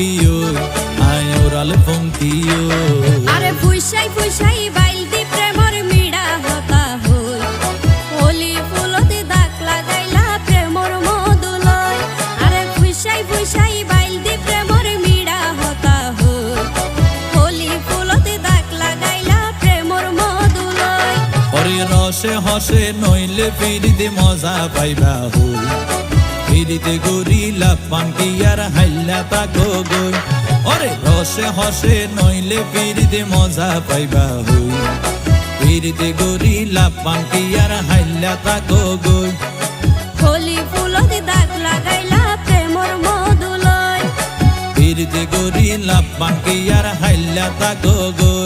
গিও আয় ওরাল পঙ্কিও আরে ফুইসাই ফুইসাই বাইলতি প্রেমর মিড়া হতা হই হোলি ফুলতে দাগ লাগাইলা প্রেমর মধুলয় আরে ফুইসাই ফুইসাই বাইলতি প্রেমর মিড়া হতা হই হোলি ফুলতে দাগ লাগাইলা প্রেমর মধুলয় ওরে রসে হসে নইলে ফিরিতে মজা পাইবা হই ফিরিতে গরিলা পাঙ্কি আর হাইলা তাকো গই ওরে রসে হসে নইলে ফিরিতে মজা পাইবা হই ফিরিতে গরিলা পাঙ্কি আর হাইলা তাকো গই হোলি ফুলতে দাগ লাগাইলা প্রেমর মধুলয় ফিরিতে গরিলা পাঙ্কি আর হাইলা তাকো গই